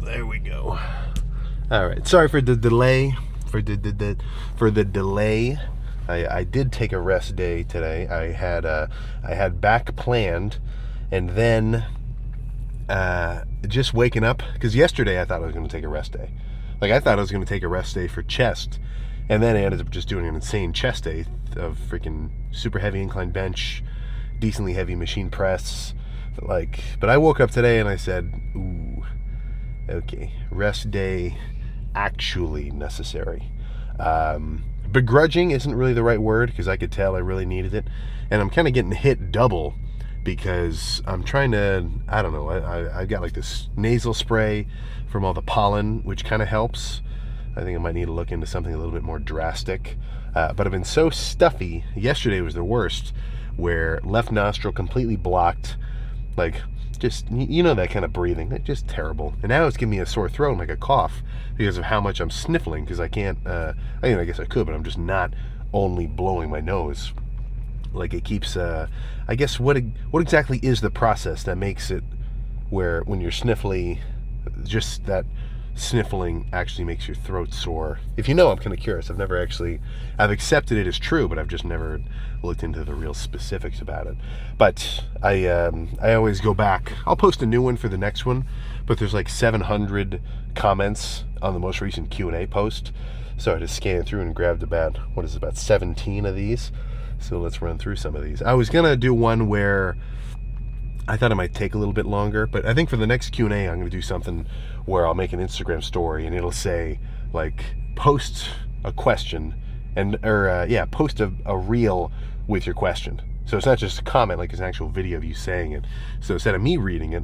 There we go. All right. Sorry for the delay. For the delay. I did take a rest day today. I had back planned, and then just waking up, because yesterday I thought I was going to take a rest day. Like, I thought I was going to take a rest day for chest, and then I ended up just doing an insane chest day of freaking super heavy incline bench, decently heavy machine press. But I woke up today and I said, ooh, okay, rest day actually necessary. Begrudging isn't really the right word, because I could tell I really needed it, and I'm kind of getting hit double because I'm trying to, I don't know, I've got like this nasal spray from all the pollen, which kind of helps. I think I might need to look into something a little bit more drastic. But I've been so stuffy. Yesterday was the worst, where left nostril completely blocked, like, just, you know, that kind of breathing, just terrible. And now it's giving me a sore throat and like a cough because of how much I'm sniffling, because I can't, I guess I could, but I'm just not only blowing my nose. Like, it keeps, I guess, what exactly is the process that makes it where when you're sniffly, just that sniffling actually makes your throat sore? If you know, I'm kind of curious. I've accepted it as true, but I've just never looked into the real specifics about it. But I always go back. I'll post a new one for the next one, but there's like 700 comments on the most recent Q&A post. So I just scanned through and grabbed about 17 of these. So let's run through some of these. I was going to do one where I thought it might take a little bit longer, but I think for the next Q&A, I'm going to do something where I'll make an Instagram story and it'll say, like, post a question post a reel with your question. So it's not just a comment, like it's an actual video of you saying it. So instead of me reading it,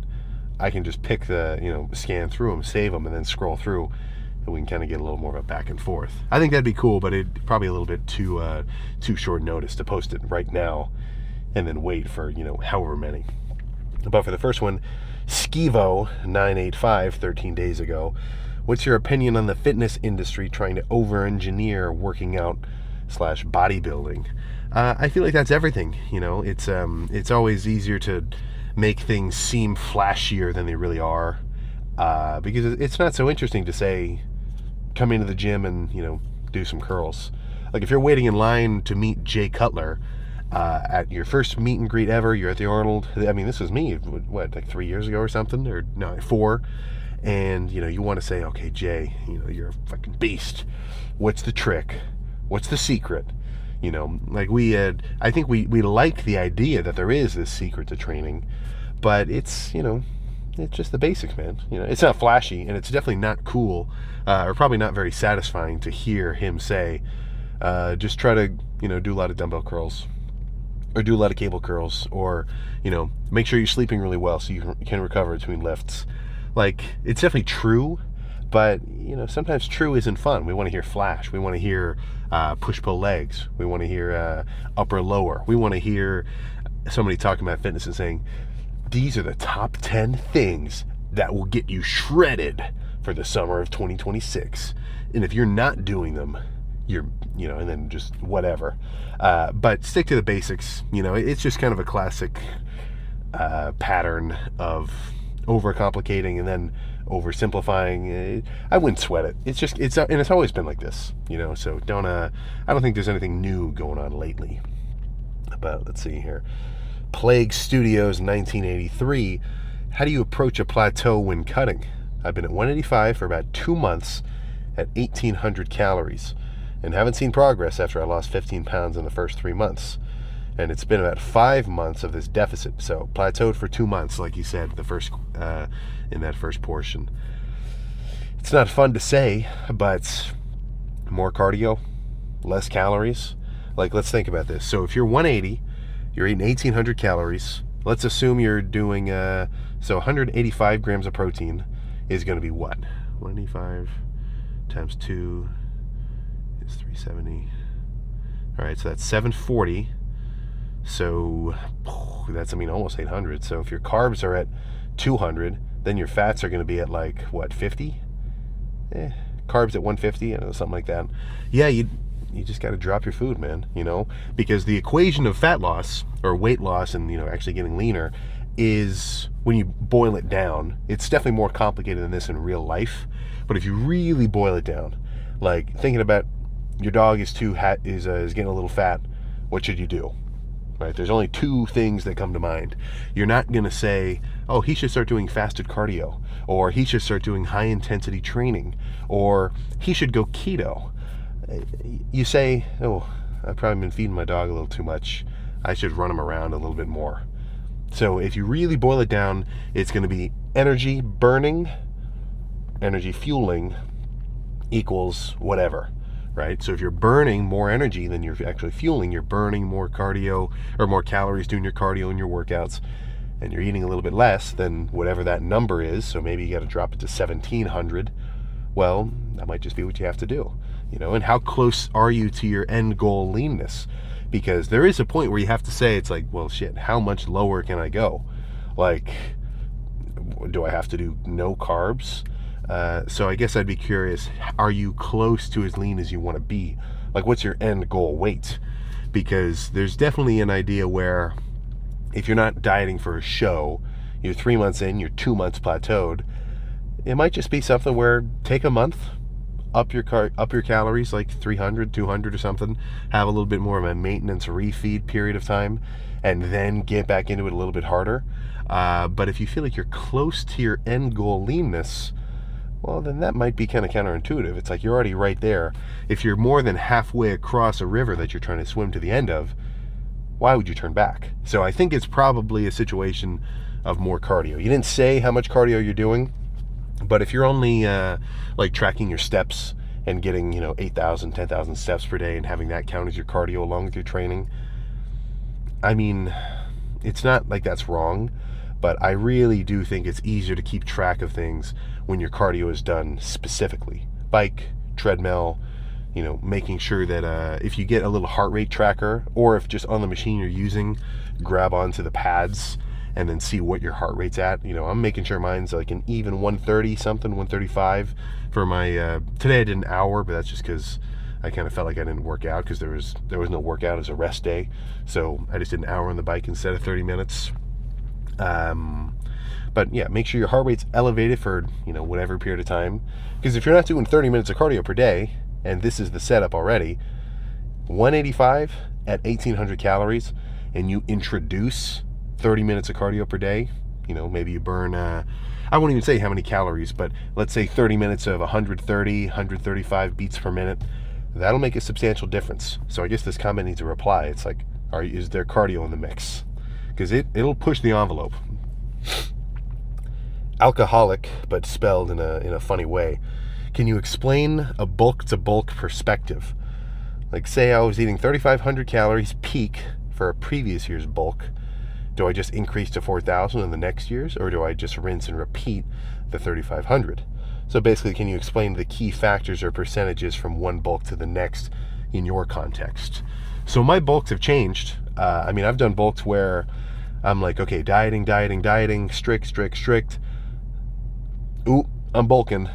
I can just pick scan through them, save them, and then scroll through, and we can kind of get a little more of a back and forth. I think that'd be cool, but it'd probably a little bit too short notice to post it right now and then wait for, however many. But for the first one, Skivo985, 13 days ago, what's your opinion on the fitness industry trying to over-engineer working out / bodybuilding? I feel like that's everything. It's always easier to make things seem flashier than they really are, because it's not so interesting to say, come into the gym and, do some curls. Like, if you're waiting in line to meet Jay Cutler, at your first meet and greet ever, you're at the Arnold. I mean, this was me, like 3 years ago or something, or no, 4. And, you want to say, okay, Jay, you're a fucking beast. What's the trick? What's the secret? I think we like the idea that there is this secret to training, but it's just the basics, man. It's not flashy, and it's definitely not cool, or probably not very satisfying to hear him say, just try to, do a lot of dumbbell curls, or do a lot of cable curls, or, make sure you're sleeping really well so you can recover between lifts. Like, it's definitely true, but, sometimes true isn't fun. We want to hear flash. We want to hear push-pull legs. We want to hear upper-lower. We want to hear somebody talking about fitness and saying, these are the top 10 things that will get you shredded for the summer of 2026. And if you're not doing them, you're, and then just whatever. But stick to the basics. It's just kind of a classic pattern of overcomplicating and then oversimplifying. I wouldn't sweat it. It's always been like this, so I don't think there's anything new going on lately. But let's see here. Plague Studios 1983. How do you approach a plateau when cutting? I've been at 185 for about 2 months at 1,800 calories and haven't seen progress after I lost 15 pounds in the first 3 months. And it's been about 5 months of this deficit. So plateaued for 2 months, like you said, in that first portion. It's not fun to say, but more cardio, less calories. Like, let's think about this. So if you're 180, you're eating 1,800 calories. Let's assume you're doing, 185 grams of protein is going to be what? 185 times 2 is 370. All right, so that's 740. So that's, almost 800. So if your carbs are at 200, then your fats are going to be at 50? Carbs at 150, something like that. Yeah, you just got to drop your food, man, because the equation of fat loss or weight loss and, actually getting leaner is when you boil it down, it's definitely more complicated than this in real life. But if you really boil it down, like thinking about your dog is getting a little fat, what should you do? Right? There's only two things that come to mind. You're not going to say, oh, he should start doing fasted cardio, or he should start doing high intensity training, or he should go keto. You say, oh, I've probably been feeding my dog a little too much. I should run him around a little bit more. So if you really boil it down, it's going to be energy burning, energy fueling equals whatever, right? So if you're burning more energy than you're actually fueling, you're burning more cardio or more calories doing your cardio and your workouts, and you're eating a little bit less than whatever that number is. So maybe you got to drop it to 1,700. Well, that might just be what you have to do, and how close are you to your end goal leanness? Because there is a point where you have to say, it's like, well, shit, how much lower can I go? Like, do I have to do no carbs? So I guess I'd be curious, are you close to as lean as you want to be? Like, what's your end goal weight? Because there's definitely an idea where if you're not dieting for a show, you're 3 months in, you're 2 months plateaued, it might just be something where take a month, up your calories like 300, 200 or something, have a little bit more of a maintenance refeed period of time, and then get back into it a little bit harder. But if you feel like you're close to your end goal leanness, well, then that might be kind of counterintuitive. It's like you're already right there. If you're more than halfway across a river that you're trying to swim to the end of, why would you turn back? So I think it's probably a situation of more cardio. You didn't say how much cardio you're doing, but if you're only like tracking your steps and getting 8,000, 10,000 steps per day and having that count as your cardio along with your training, I mean, it's not like that's wrong, but I really do think it's easier to keep track of things when your cardio is done specifically. Bike, treadmill, making sure that if you get a little heart rate tracker, or if just on the machine you're using, grab onto the pads and then see what your heart rate's at. I'm making sure mine's like an even 130 something, 135 for my, today I did an hour, but that's just because I kind of felt like I didn't work out because there was no workout as a rest day. So I just did an hour on the bike instead of 30 minutes. But yeah, make sure your heart rate's elevated for, whatever period of time. Because if you're not doing 30 minutes of cardio per day, and this is the setup already, 185 at 1,800 calories, and you introduce 30 minutes of cardio per day, maybe you burn, I won't even say how many calories, but let's say 30 minutes of 130, 135 beats per minute, that'll make a substantial difference. So I guess this comment needs a reply. It's like, is there cardio in the mix? Because it'll push the envelope. Alcoholic, but spelled in a funny way. Can you explain a bulk to bulk perspective? Like, say I was eating 3,500 calories peak for a previous year's bulk. Do I just increase to 4,000 in the next year's, or do I just rinse and repeat the 3,500? So basically, can you explain the key factors or percentages from one bulk to the next in your context? So my bulks have changed. I've done bulks where I'm like, okay, dieting, strict. Ooh, I'm bulking.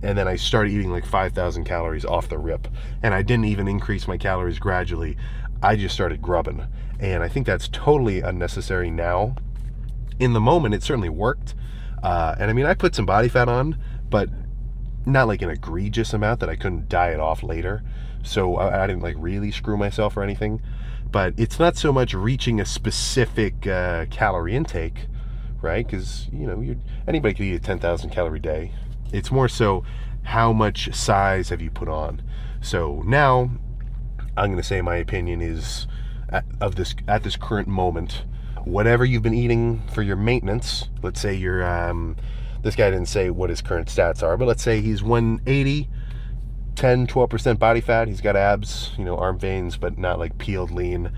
And then I started eating like 5,000 calories off the rip. And I didn't even increase my calories gradually. I just started grubbing. And I think that's totally unnecessary now. In the moment, it certainly worked. I put some body fat on, but not like an egregious amount that I couldn't diet off later. So I didn't like really screw myself or anything. But it's not so much reaching a specific calorie intake, right? Because, anybody could eat a 10,000 calorie day. It's more so how much size have you put on. So now I'm going to say my opinion is at this current moment, whatever you've been eating for your maintenance, let's say you're, this guy didn't say what his current stats are, but let's say he's 180, 10-12% body fat, he's got abs, arm veins, but not like peeled lean,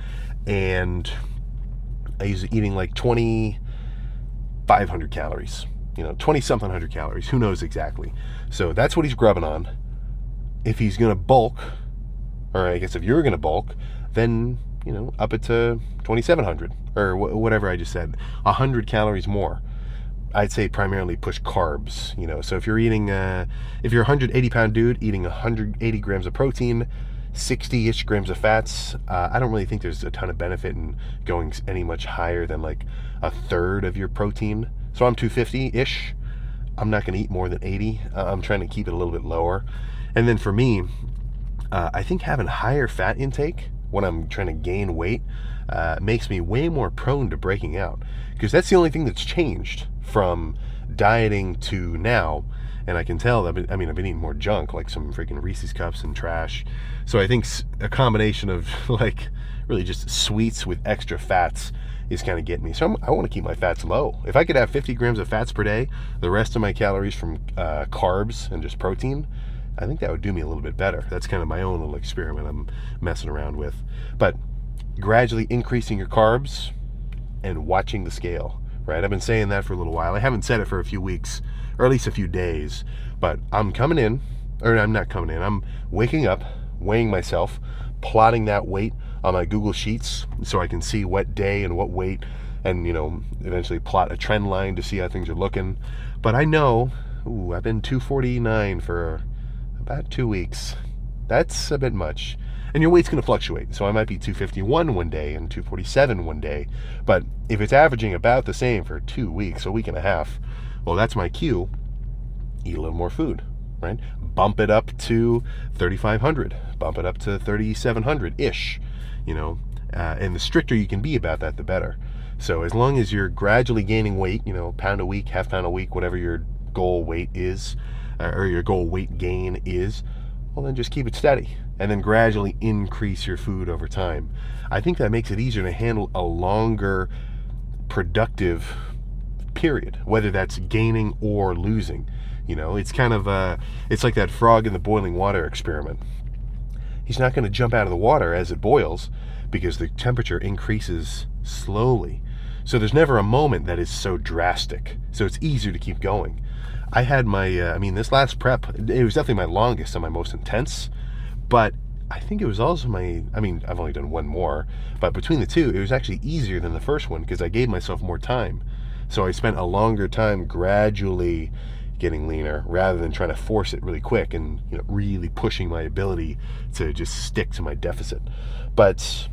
and he's eating like 2,500 calories, 20-something hundred calories, who knows exactly. So that's what he's grubbing on. If he's going to bulk, or I guess if you're going to bulk, then, up it to 2,700, or whatever I just said, 100 calories more. I'd say primarily push carbs, so if you're eating, if you're a 180-pound dude eating 180 grams of protein, 60-ish grams of fats. I don't really think there's a ton of benefit in going any much higher than like a third of your protein. So I'm 250-ish. I'm not going to eat more than 80. I'm trying to keep it a little bit lower. And then for me, I think having higher fat intake when I'm trying to gain weight makes me way more prone to breaking out, because that's the only thing that's changed from dieting to now. And I can tell that I've been eating more junk, like some freaking Reese's Cups and trash. So I think a combination of like really just sweets with extra fats is kind of getting me. So I want to keep my fats low. If I could have 50 grams of fats per day, the rest of my calories from carbs and just protein, I think that would do me a little bit better. That's kind of my own little experiment I'm messing around with. But gradually increasing your carbs and watching the scale, right? I've been saying that for a little while. I haven't said it for a few weeks, or at least a few days, but I'm coming in, or I'm not coming in, I'm waking up, weighing myself, plotting that weight on my Google Sheets so I can see what day and what weight, and eventually plot a trend line to see how things are looking. But I know, I've been 249 for about 2 weeks. That's a bit much. And your weight's going to fluctuate. So I might be 251 one day and 247 one day. But if it's averaging about the same for 2 weeks, a week and a half, well, that's my cue. Eat a little more food, right? Bump it up to 3,500. Bump it up to 3,700-ish, and the stricter you can be about that, the better. So as long as you're gradually gaining weight, pound a week, half pound a week, whatever your goal weight is, or your goal weight gain is, well, then just keep it steady and then gradually increase your food over time. I think that makes it easier to handle a longer productive period, whether that's gaining or losing. It's kind of it's like that frog in the boiling water experiment. He's not going to jump out of the water as it boils because the temperature increases slowly. So there's never a moment that is so drastic. So it's easier to keep going. I had my, this last prep, it was definitely my longest and my most intense, but I think it was also I've only done one more, but between the two, it was actually easier than the first one because I gave myself more time. So I spent a longer time gradually getting leaner rather than trying to force it really quick and really pushing my ability to just stick to my deficit. But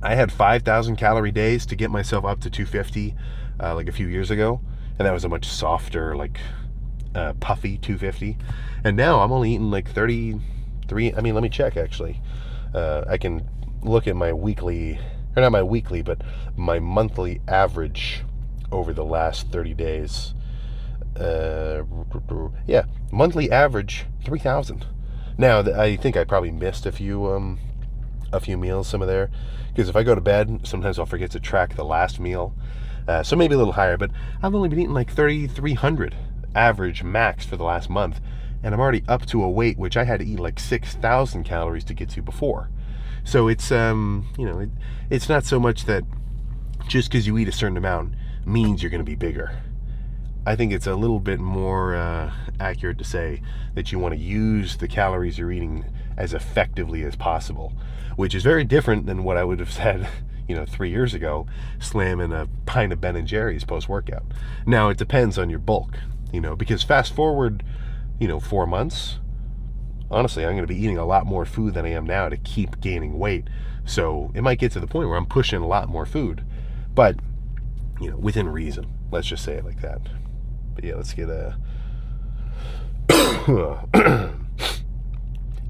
I had 5,000 calorie days to get myself up to 250 like a few years ago, and that was a much softer, like puffy 250. And now I'm only eating like 33. Let me check actually. I can look at my weekly, or not my weekly, but my monthly average over the last 30 days. Monthly average 3,000. Now I think I probably missed a few meals, some of there, because if I go to bed, sometimes I'll forget to track the last meal. So maybe a little higher, but I've only been eating like 3,300 average max for the last month, and I'm already up to a weight which I had to eat like 6,000 calories to get to before. So it's it's not so much that just because you eat a certain amount means you're going to be bigger. I think it's a little bit more accurate to say that you want to use the calories you're eating as effectively as possible, which is very different than what I would have said 3 years ago, slamming a pint of Ben & Jerry's post-workout. Now, it depends on your bulk, because fast forward, 4 months, honestly, I'm going to be eating a lot more food than I am now to keep gaining weight. So it might get to the point where I'm pushing a lot more food, but, within reason. Let's just say it like that. But yeah, let's get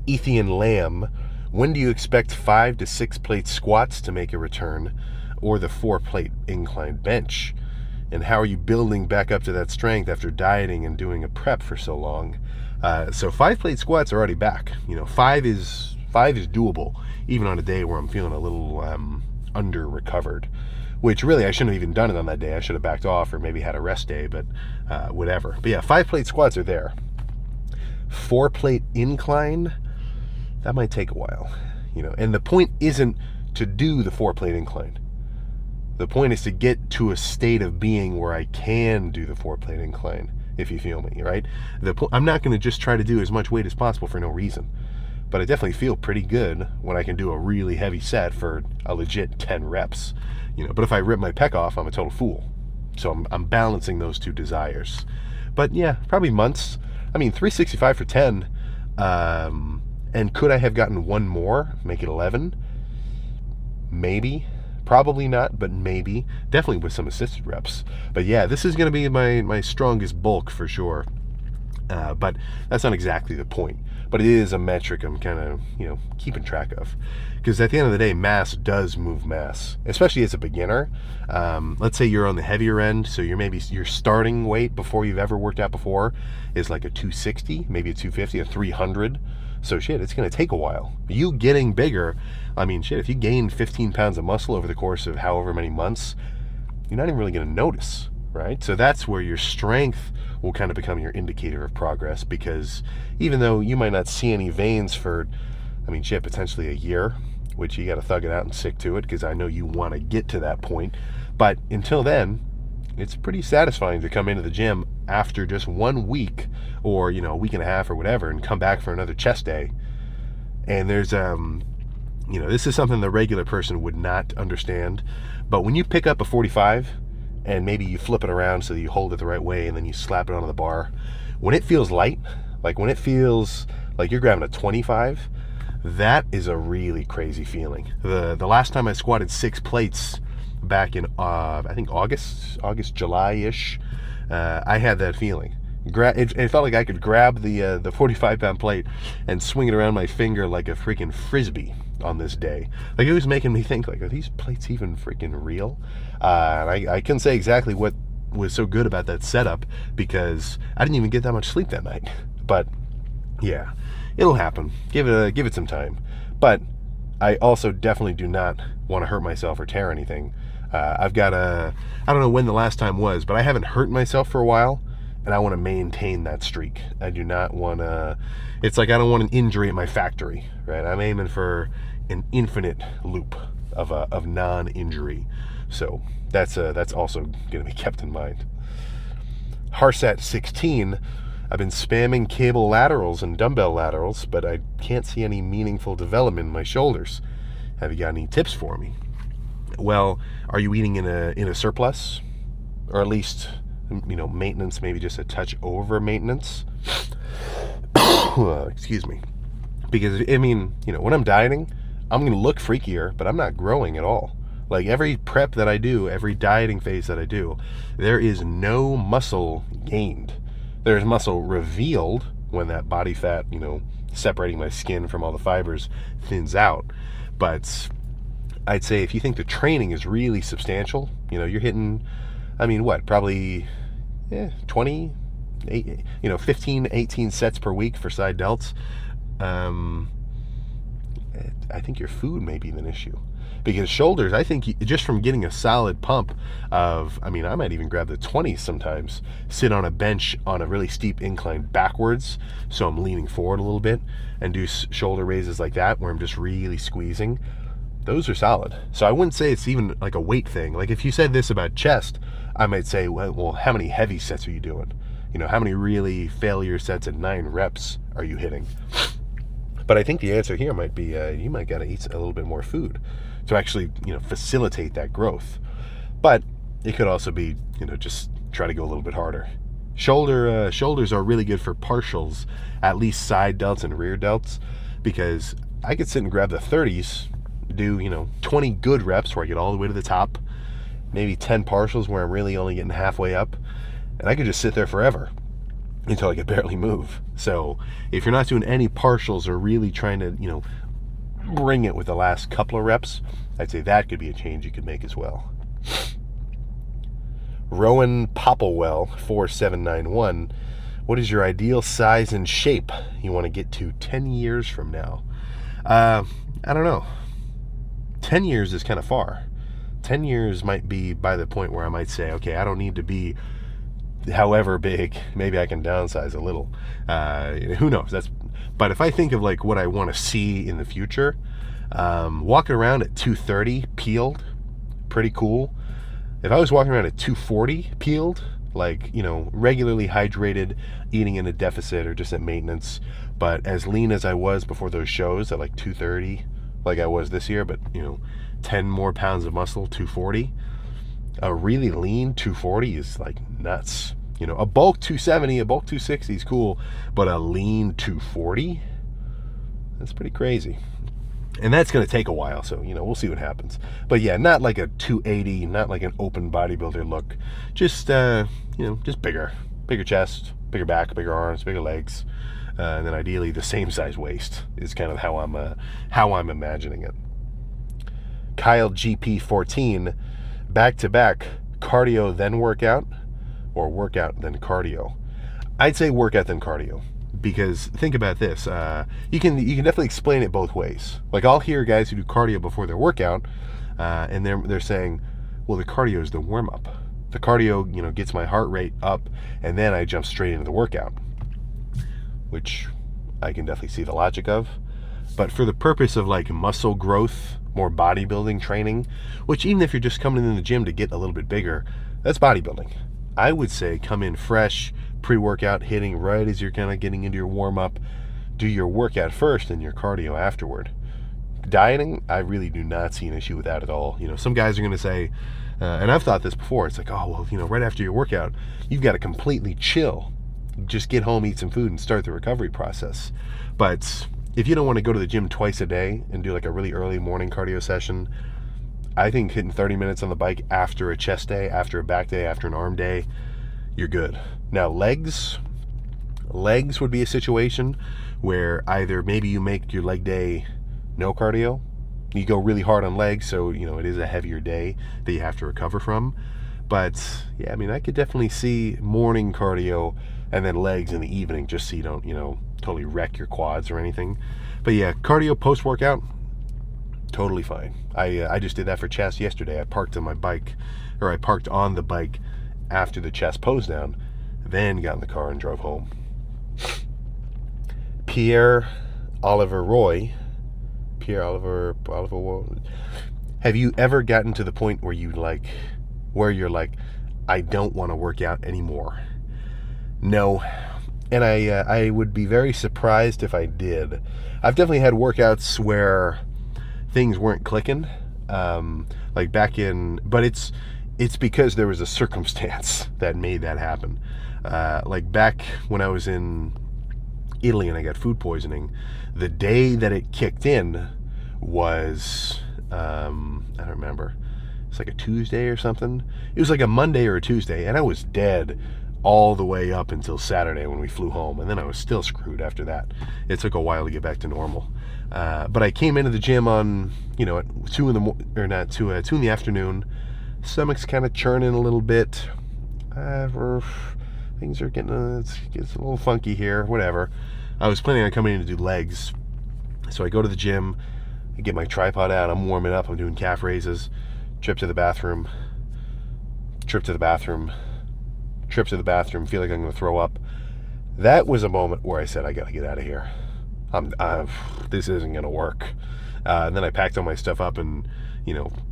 Ethian Lamb. When do you expect 5 to 6 plate squats to make a return, or the 4-plate incline bench? And how are you building back up to that strength after dieting and doing a prep for so long? So 5-plate squats are already back. 5 is doable, even on a day where I'm feeling a little under recovered. Which really, I shouldn't have even done it on that day. I should have backed off or maybe had a rest day, but whatever. But yeah, 5-plate squats are there. 4-plate incline, that might take a while, And the point isn't to do the 4-plate incline. The point is to get to a state of being where I can do the 4-plate incline, if you feel me, right? I'm not going to just try to do as much weight as possible for no reason. But I definitely feel pretty good when I can do a really heavy set for a legit 10 reps. But if I rip my pec off, I'm a total fool. So I'm balancing those two desires. But yeah, probably months. 365 for 10. And could I have gotten one more, make it 11? Maybe. Probably not, but maybe. Definitely with some assisted reps. But yeah, this is going to be my strongest bulk for sure. But that's not exactly the point. But it is a metric I'm kind of, keeping track of. Because at the end of the day, mass does move mass, especially as a beginner. Let's say you're on the heavier end, so your starting weight before you've ever worked out before is like a 260, maybe a 250, a 300. So shit, it's going to take a while. You getting bigger, if you gain 15 pounds of muscle over the course of however many months, you're not even really going to notice, right? So that's where your strength will kind of become your indicator of progress, because even though you might not see any veins for, potentially a year, which you got to thug it out and stick to it, because I know you want to get to that point. But until then, it's pretty satisfying to come into the gym after just 1 week or, a week and a half or whatever, and come back for another chest day. And there's, this is something the regular person would not understand. But when you pick up a 45 and maybe you flip it around so that you hold it the right way and then you slap it onto the bar, when it feels light, like when it feels like you're grabbing a 25, that is a really crazy feeling. The last time I squatted 6 plates back in, I think August, July-ish, I had that feeling. It felt like I could grab the 45-pound plate and swing it around my finger like a freaking frisbee on this day. Like, it was making me think, like, are these plates even freaking real? And I couldn't say exactly what was so good about that setup, because I didn't even get that much sleep that night. But yeah, it'll happen. Give it some time. But I also definitely do not want to hurt myself or tear anything. I've got I don't know when the last time was, but I haven't hurt myself for a while, and I want to maintain that streak. I do not want to, it's like I don't want an injury at my factory, right? I'm aiming for an infinite loop of non-injury. So that's also going to be kept in mind. Harset 16, I've been spamming cable laterals and dumbbell laterals, but I can't see any meaningful development in my shoulders. Have you got any tips for me? Well, are you eating in a surplus, or at least, maintenance, maybe just a touch over maintenance? Excuse me. Because, when I'm dieting, I'm going to look freakier, but I'm not growing at all. Like, every prep that I do, every dieting phase that I do, there is no muscle gained. There's muscle revealed when that body fat, separating my skin from all the fibers, thins out. But I'd say if you think the training is really substantial, you're hitting, probably 20, 15, 18 sets per week for side delts. I think your food may be an issue. Because shoulders, I think just from getting a solid pump of, I might even grab the 20s sometimes, sit on a bench on a really steep incline backwards, so I'm leaning forward a little bit, and do shoulder raises like that, where I'm just really squeezing. Those are solid. So I wouldn't say it's even like a weight thing. Like, if you said this about chest, I might say, well, how many heavy sets are you doing? How many really failure sets at 9 reps are you hitting? But I think the answer here might be, you might gotta eat a little bit more food to actually, facilitate that growth. But it could also be, just try to go a little bit harder. Shoulders are really good for partials, at least side delts and rear delts, because I could sit and grab the 30s, do, 20 good reps where I get all the way to the top, maybe 10 partials where I'm really only getting halfway up, and I could just sit there forever until I could barely move. So if you're not doing any partials or really trying to, bring it with the last couple of reps, I'd say that could be a change you could make as well. Rowan Popplewell 4791, what is your ideal size and shape you want to get to 10 years from now? I don't know. 10 years is kind of far. 10 years might be by the point where I might say, okay, I don't need to be however big. Maybe I can downsize a little. Who knows? But if I think of like what I want to see in the future, walking around at 230 peeled, pretty cool. If I was walking around at 240 peeled, like, regularly hydrated, eating in a deficit or just at maintenance, but as lean as I was before those shows at like 230, like I was this year, but 10 more pounds of muscle, 240. A really lean 240 is like nuts. A bulk 270, a bulk 260 is cool, but a lean 240, That's pretty crazy. And that's going to take a while, so, we'll see what happens. But yeah, not like a 280, not like an open bodybuilder look. Just, just bigger. Bigger chest, bigger back, bigger arms, bigger legs. And then ideally the same size waist is kind of how I'm imagining it. Kyle GP14, back-to-back, cardio then workout, or workout then cardio? I'd say workout then cardio. Because think about this, you can definitely explain it both ways. Like I'll hear guys who do cardio before their workout, and they're saying, well, the cardio is the warm up. The cardio, gets my heart rate up, and then I jump straight into the workout, which I can definitely see the logic of. But for the purpose of like muscle growth, more bodybuilding training, which even if you're just coming in the gym to get a little bit bigger, that's bodybuilding. I would say come in fresh, pre-workout, hitting right as you're kind of getting into your warm-up. Do your workout first and your cardio afterward. Dieting, I really do not see an issue with that at all. Some guys are going to say, and I've thought this before, it's like, oh, well, right after your workout, you've got to completely chill. Just get home, eat some food, and start the recovery process. But if you don't want to go to the gym twice a day and do like a really early morning cardio session, I think hitting 30 minutes on the bike after a chest day, after a back day, after an arm day, you're good. Now, legs would be a situation where either maybe you make your leg day no cardio, you go really hard on legs, so, it is a heavier day that you have to recover from. But, yeah, I could definitely see morning cardio and then legs in the evening, just so you don't, totally wreck your quads or anything. But, yeah, cardio post-workout, totally fine. I just did that for chest yesterday. I parked on the bike after the chest pose down, then got in the car and drove home. Pierre Oliver Roy, have you ever gotten to the point where you're like, I don't want to work out anymore? No. And I would be very surprised if I did. I've definitely had workouts where things weren't clicking, like back in, but it's because there was a circumstance that made that happen. Like back when I was in Italy and I got food poisoning, the day that it kicked in was, I don't remember, it's like a Tuesday or something. It was like a Monday or a Tuesday, and I was dead all the way up until Saturday when we flew home, and then I was still screwed after that. It took a while to get back to normal. But I came into the gym on, at 2 in the afternoon. Stomach's kind of churning a little bit. Things are getting, it gets a little funky here, whatever. I was planning on coming in to do legs. So I go to the gym, I get my tripod out, I'm warming up, I'm doing calf raises, trip to the bathroom, feel like I'm going to throw up. That was a moment where I said, I got to get out of here. This isn't going to work. And then I packed all my stuff up and,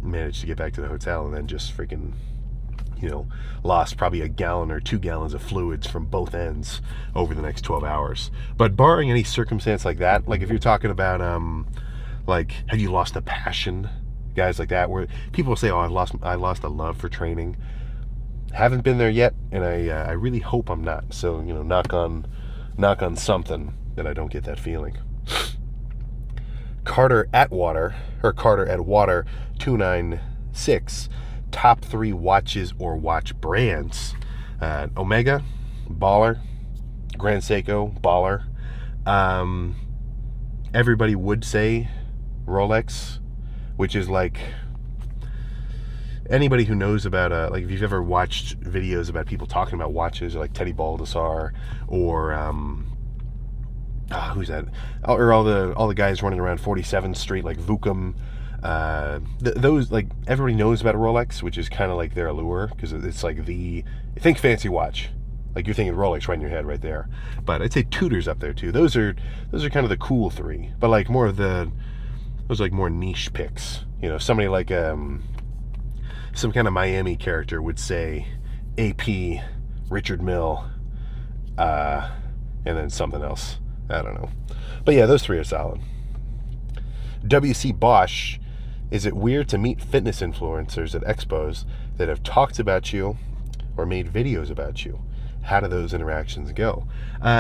managed to get back to the hotel, and then just freaking, lost probably 1 gallon or 2 gallons of fluids from both ends over the next 12 hours. But barring any circumstance like that, like if you're talking about, like, have you lost a passion? Guys like that, where people say, oh, I lost a love for training. Haven't been there yet, and I really hope I'm not. So, knock on something that I don't get that feeling. Carter Atwater 296, top 3 watches or watch brands. Omega, baller. Grand Seiko, baller. Everybody would say Rolex, which is like, anybody who knows about, like if you've ever watched videos about people talking about watches, like Teddy Baldessar, or who's that? Or all the guys running around 47th Street, like Vucom. Those, like, everybody knows about a Rolex, which is kind of like their allure, because it's like think fancy watch. Like you're thinking Rolex right in your head right there. But I'd say Tudor's up there too. Those are kind of the cool 3. But like more of those like more niche picks. Somebody like some kind of Miami character would say AP, Richard Mille, and then something else. I don't know. But yeah, those 3 are solid. WC Bosch, is it weird to meet fitness influencers at expos that have talked about you or made videos about you? How do those interactions go?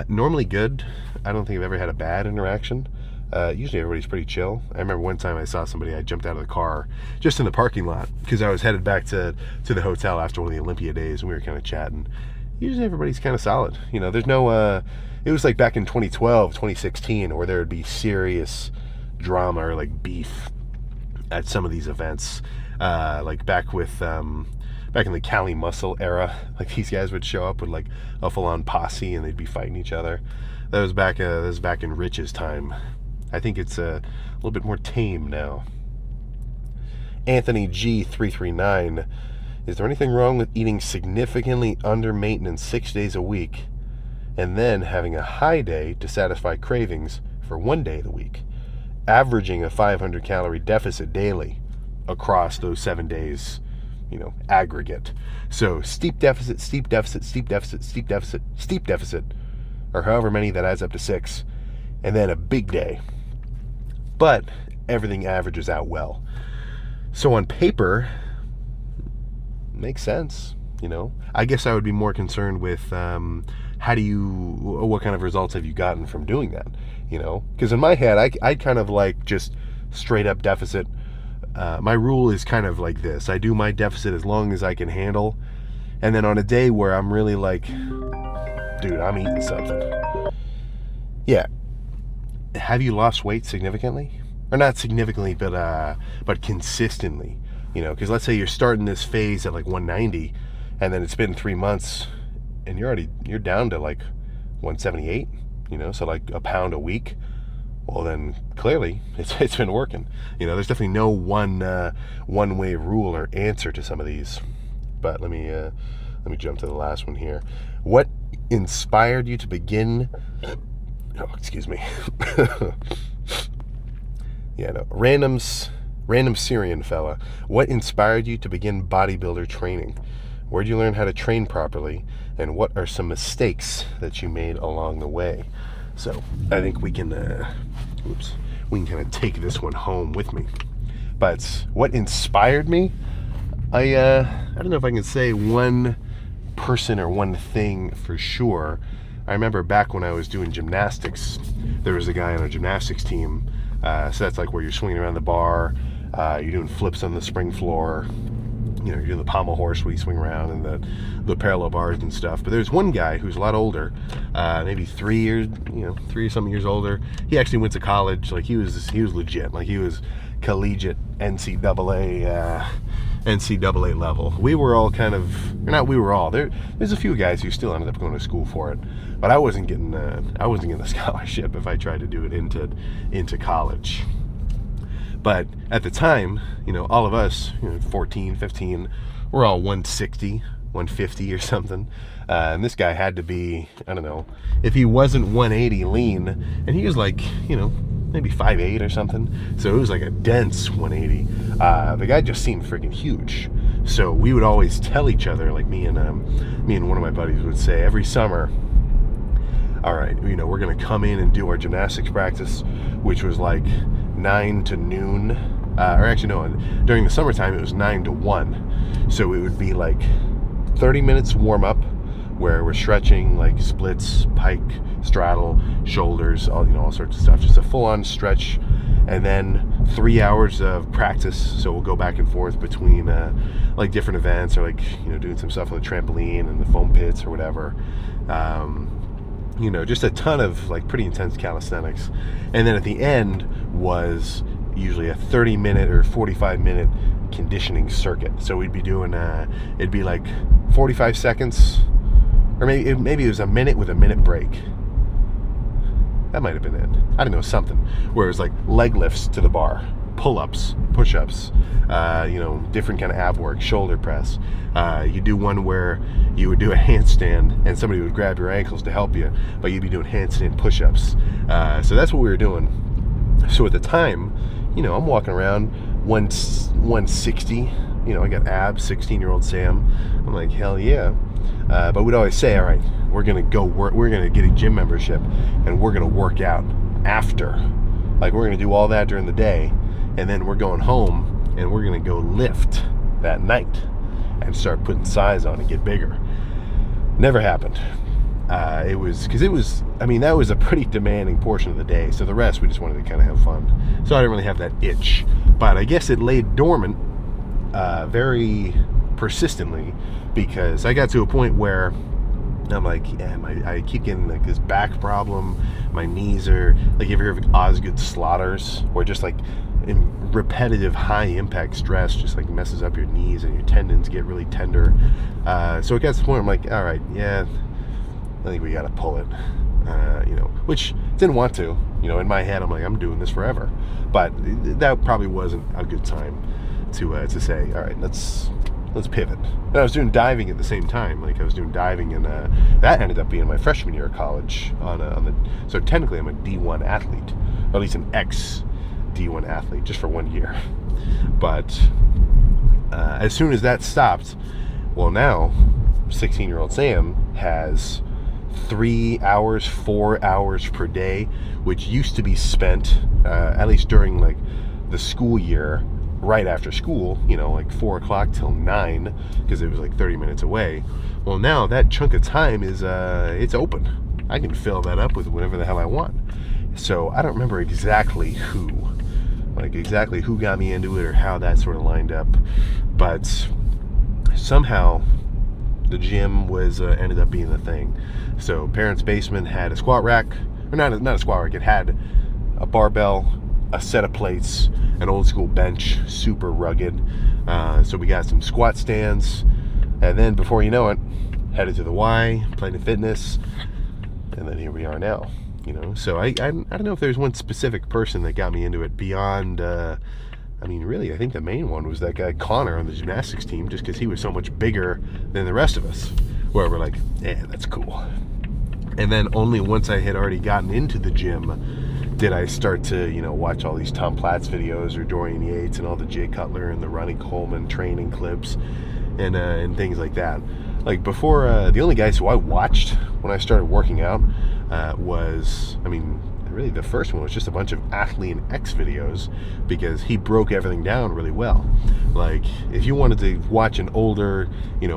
Normally good. I don't think I've ever had a bad interaction. Usually everybody's pretty chill. I remember one time I saw somebody, I jumped out of the car just in the parking lot because I was headed back to the hotel after one of the Olympia days, and we were kind of chatting. Usually everybody's kind of solid. There's no, it was like back in 2012, 2016, where there would be serious drama or like beef at some of these events. Like back in the Cali Muscle era, like these guys would show up with like a full-on posse and they'd be fighting each other. That was back in Rich's time. I think it's a little bit more tame now. Anthony G339, is there anything wrong with eating significantly under maintenance 6 days a week and then having a high day to satisfy cravings for 1 day of the week, averaging a 500 calorie deficit daily across those 7 days, aggregate? So steep deficit, steep deficit, steep deficit, steep deficit, steep deficit, or however many that adds up to 6, and then a big day. But everything averages out well. So on paper, makes sense. I guess I would be more concerned with what kind of results have you gotten from doing that? Because in my head, I kind of like just straight up deficit. My rule is kind of like this: I do my deficit as long as I can handle, and then on a day where I'm really like, dude, I'm eating something. Yeah. Have you lost weight significantly? Or not significantly, but consistently. Because let's say you're starting this phase at like 190, and then it's been 3 months, and you're down to like 178. So like a pound a week. Well, then clearly it's been working. There's definitely no one way rule or answer to some of these. But let me jump to the last one here. What inspired you to begin? Oh, excuse me. Yeah, no. Random Syrian fella. What inspired you to begin bodybuilder training? Where did you learn how to train properly? And what are some mistakes that you made along the way? So I think we can kind of take this one home with me. But what inspired me? I don't know if I can say one person or one thing for sure. I remember back when I was doing gymnastics, there was a guy on a gymnastics team. So that's like where you're swinging around the bar, you're doing flips on the spring floor, you're doing the pommel horse where you swing around, and the parallel bars and stuff. But there's one guy who's a lot older, maybe 3 or something years older. He actually went to college. Like he was legit. Like he was collegiate NCAA level. We were all kind of, or not we were all, there's a few guys who still ended up going to school for it, but I wasn't getting a scholarship if I tried to do it into college. But at the time, all of us, 14, 15, we're all 160, 150 or something. And this guy had to be, I don't know, if he wasn't 180 lean, and he was like, maybe 5'8" or something. So it was like a dense 180. The guy just seemed freaking huge. So we would always tell each other, like me and one of my buddies would say every summer, all right, we're going to come in and do our gymnastics practice, which was like 9 to noon. Or actually, no, during the summertime, it was 9 to 1. So it would be like 30 minutes warm up, where we're stretching like splits, pike, straddle, shoulders, all sorts of stuff. Just a full-on stretch, and then 3 hours of practice. So we'll go back and forth between like different events, or like doing some stuff on the trampoline and the foam pits or whatever. Just a ton of like pretty intense calisthenics. And then at the end was usually a 30-minute or 45-minute conditioning circuit. So we'd be doing it'd be like 45 seconds, or maybe it was a minute with a minute break. That might have been it. I don't know, something where it was like leg lifts to the bar, pull-ups, push-ups, different kind of ab work, shoulder press. You do one where you would do a handstand and somebody would grab your ankles to help you, but you'd be doing handstand push-ups. So that's what we were doing. So at the time, I'm walking around 160. I got abs, 16-year-old Sam. I'm like, hell yeah. But we'd always say, all right, we're going to go work. We're going to get a gym membership, and we're going to work out after. Like, we're going to do all that during the day, and then we're going home, and we're going to go lift that night and start putting size on and get bigger. Never happened. it was, I mean, that was a pretty demanding portion of the day. So the rest, we just wanted to kind of have fun. So I didn't really have that itch. But I guess it laid dormant very persistently, because I got to a point where I'm like, yeah, I keep getting like this back problem. My knees are, like, you ever hear of Osgood Slaughters, where just like in repetitive high impact stress just like messes up your knees and your tendons get really tender. So it got to the point where I'm like, all right, yeah, I think we got to pull it, which didn't want to, in my head, I'm like, I'm doing this forever. But that probably wasn't a good time to say, all right, let's pivot. And I was doing diving at the same time. Like, I was doing diving, and that ended up being my freshman year of college. So technically, I'm a D1 athlete, or at least an ex-D1 athlete, just for 1 year. But as soon as that stopped, well, now 16-year-old Sam has 3 hours, 4 hours per day, which used to be spent, at least during like the school year, right after school, like 4 o'clock till 9, because it was like 30 minutes away. Well, now that chunk of time is it's open. I can fill that up with whatever the hell I want. So I don't remember exactly who got me into it or how that sort of lined up, but somehow the gym was ended up being the thing. So parents' basement had a squat rack, or not a squat rack. It had a barbell, a set of plates, an old school bench, super rugged. So we got some squat stands, and then before you know it, headed to the Y, Planet Fitness, and then here we are now. So I don't know if there's one specific person that got me into it beyond. Really, I think the main one was that guy Connor on the gymnastics team, just because he was so much bigger than the rest of us, where we're like, yeah, that's cool. And then only once I had already gotten into the gym did I start to, watch all these Tom Platz videos, or Dorian Yates, and all the Jay Cutler and the Ronnie Coleman training clips, and things like that. Like, before, the only guys who I watched when I started working out was, really the first one was just a bunch of Athlete and X videos, because he broke everything down really well. Like, if you wanted to watch an older,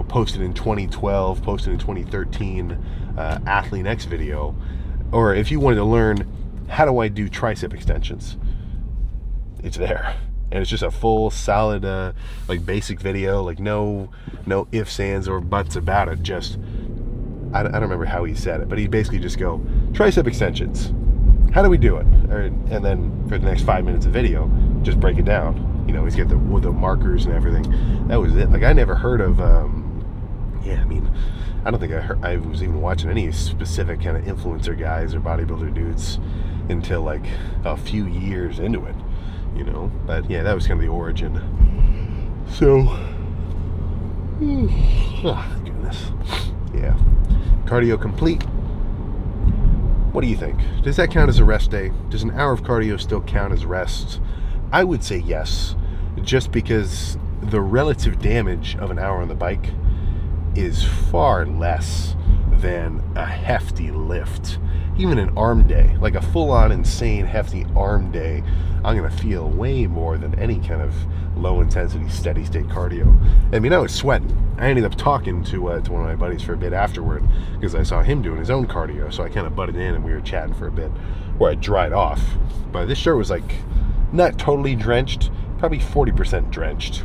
posted in 2012, posted in 2013 Athlete and X video, or if you wanted to learn how do I do tricep extensions, it's there. And it's just a full, solid, basic video, like no ifs, ands, or buts about it. Just, I don't remember how he said it, but he'd basically just go, tricep extensions. How do we do it? And then for the next 5 minutes of video, just break it down. He's got the markers and everything. That was it. Like, I never heard of, I don't think I was even watching any specific kind of influencer guys or bodybuilder dudes until like a few years into it, But yeah, that was kind of the origin. So, goodness. Yeah. Cardio complete. What do you think? Does that count as a rest day? Does an hour of cardio still count as rest? I would say yes, just because the relative damage of an hour on the bike is far less than a hefty lift. Even an arm day, like a full-on insane hefty arm day, I'm going to feel way more than any kind of low-intensity, steady-state cardio. I was sweating. I ended up talking to one of my buddies for a bit afterward, because I saw him doing his own cardio, so I kind of butted in and we were chatting for a bit, where I dried off. But this shirt was like, not totally drenched, probably 40% drenched.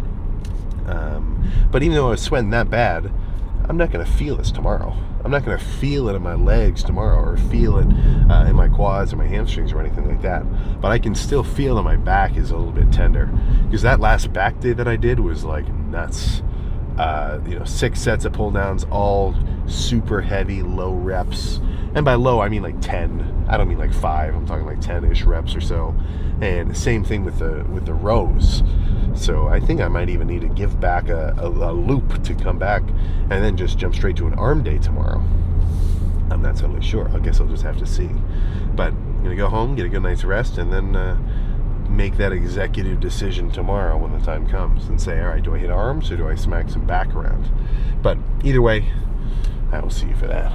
But even though I was sweating that bad, I'm not going to feel this tomorrow. I'm not going to feel it in my legs tomorrow, or feel it in my quads or my hamstrings or anything like that. But I can still feel that my back is a little bit tender, because that last back day that I did was like nuts. 6 sets of pull downs, all super heavy, low reps. And by low, I mean like 10. I don't mean like 5. I'm talking like 10-ish reps or so. And the same thing with the rows. So I think I might even need to give back a loop to come back, and then just jump straight to an arm day tomorrow. I'm not totally sure. I guess I'll just have to see. But I'm going to go home, get a good night's rest, and then make that executive decision tomorrow when the time comes, and say, all right, do I hit arms or do I smack some back around? But either way, I will see you for that.